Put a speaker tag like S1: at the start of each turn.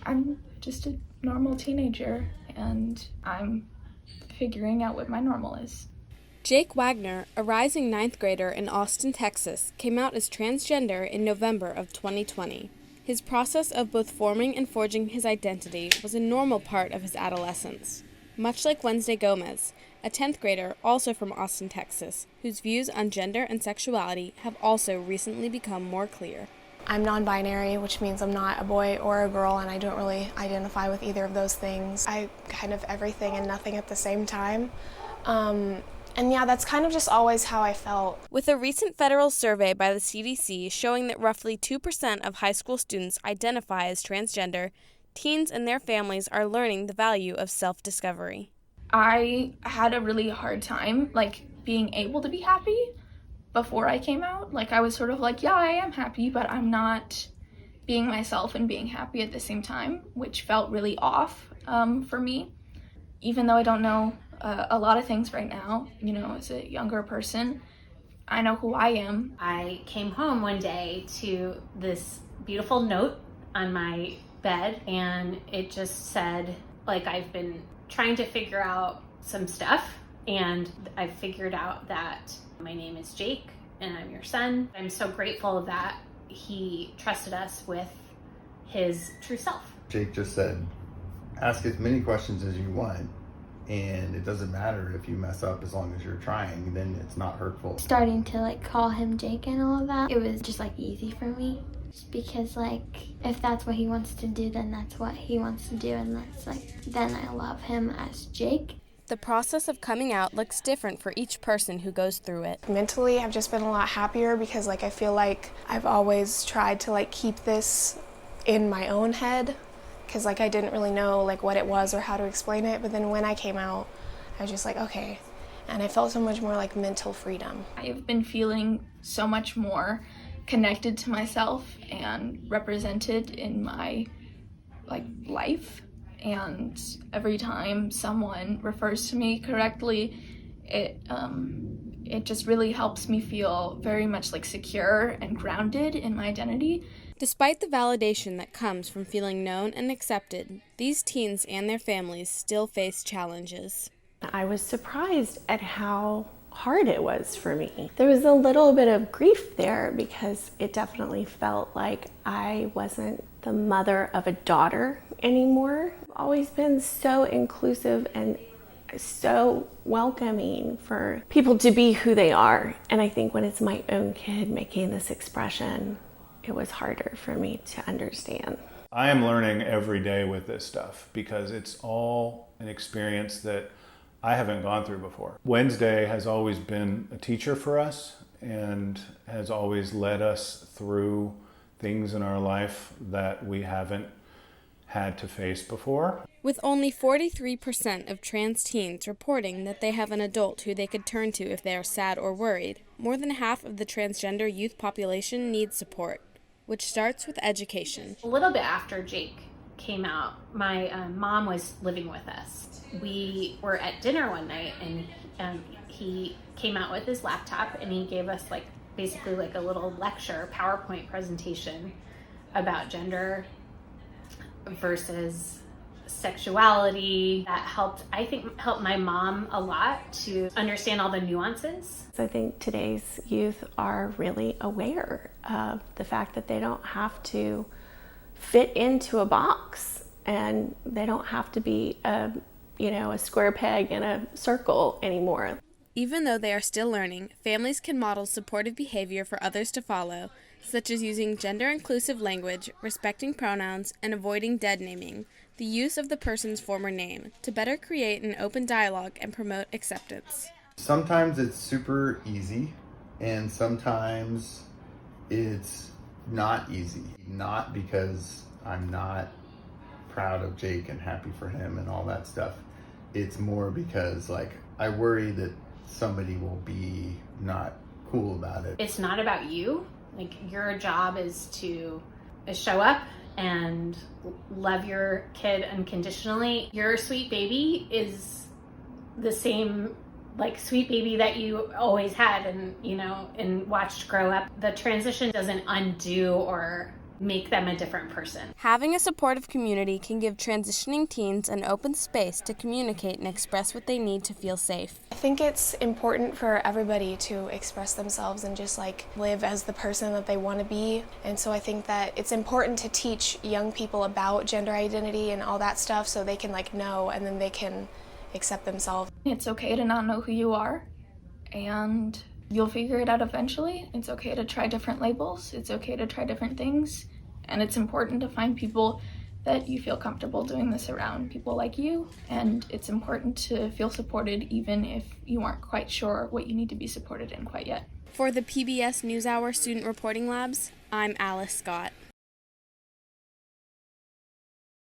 S1: I'm just a normal teenager, and I'm figuring out what my normal is.
S2: Jake Waggoner, a rising ninth grader in Austin, Texas, came out as transgender in November of 2020. His process of both forming and forging his identity was a normal part of his adolescence. Much like Wednesday Gomez, a 10th grader also from Austin, Texas, whose views on gender and sexuality have also recently become more clear.
S3: I'm non-binary, which means I'm not a boy or a girl, and I don't really identify with either of those things. I kind of everything and nothing at the same time. And yeah, that's kind of just always how I felt.
S2: With a recent federal survey by the CDC showing that roughly 2% of high school students identify as transgender, teens and their families are learning the value of self-discovery.
S1: I had a really hard time, being able to be happy before I came out. I was sort of yeah, I am happy, but I'm not being myself and being happy at the same time, which felt really off for me. Even though I don't know a lot of things right now, as a younger person, I know who I am.
S4: I came home one day to this beautiful note on my bed, and it just said, I've been trying to figure out some stuff, and I've figured out that my name is Jake, and I'm your son. I'm so grateful that he trusted us with his true self.
S5: Jake just said, ask as many questions as you want, and it doesn't matter if you mess up as long as you're trying, then it's not hurtful.
S6: Starting to call him Jake and all of that, it was just easy for me. Just because if that's what he wants to do, then that's what he wants to do, and that's then I love him as Jake.
S2: The process of coming out looks different for each person who goes through it.
S3: Mentally, I've just been a lot happier because I feel like I've always tried to keep this in my own head, because I didn't really know what it was or how to explain it. But then when I came out, I was just okay, and I felt so much more mental freedom.
S1: I've been feeling so much more connected to myself and represented in my life, and every time someone refers to me correctly, it just really helps me feel very much secure and grounded in my identity.
S2: Despite the validation that comes from feeling known and accepted, these teens and their families still face challenges.
S7: I was surprised at how hard it was for me. There was a little bit of grief there because it definitely felt like I wasn't the mother of a daughter anymore. I've always been so inclusive and so welcoming for people to be who they are. And I think when it's my own kid making this expression, it was harder for me to understand.
S8: I am learning every day with this stuff because it's all an experience that I haven't gone through before. Wednesday has always been a teacher for us and has always led us through things in our life that we haven't had to face before.
S2: With only 43% of trans teens reporting that they have an adult who they could turn to if they are sad or worried, more than half of the transgender youth population needs support, which starts with education.
S4: A little bit after Jake came out, my mom was living with us. We were at dinner one night, and he came out with his laptop, and he gave us basically a little lecture, PowerPoint presentation about gender versus sexuality. That helped my mom a lot to understand all the nuances.
S7: I think today's youth are really aware of the fact that they don't have to fit into a box, and they don't have to be a square peg in a circle anymore.
S2: Even though they are still learning, families can model supportive behavior for others to follow, such as using gender-inclusive language, respecting pronouns, and avoiding dead naming, the use of the person's former name, to better create an open dialogue and promote acceptance.
S5: Sometimes it's super easy, and sometimes it's not easy. Not because I'm not proud of Jake and happy for him and all that stuff. It's more because I worry that somebody will be not cool about it.
S4: It's not about you. Your job is to show up and love your kid unconditionally. Your sweet baby is the same sweet baby that you always had and watched grow up. The transition doesn't undo or make them a different person.
S2: Having a supportive community can give transitioning teens an open space to communicate and express what they need to feel safe.
S3: I think it's important for everybody to express themselves and just like live as the person that they want to be. And so I think that it's important to teach young people about gender identity and all that stuff so they can like know and then they can accept themselves.
S1: It's okay to not know who you are, and you'll figure it out eventually. It's okay to try different labels. It's okay to try different things. And it's important to find people that you feel comfortable doing this around, people like you. And it's important to feel supported even if you aren't quite sure what you need to be supported in quite yet.
S2: For the PBS NewsHour Student Reporting Labs, I'm Alice Scott.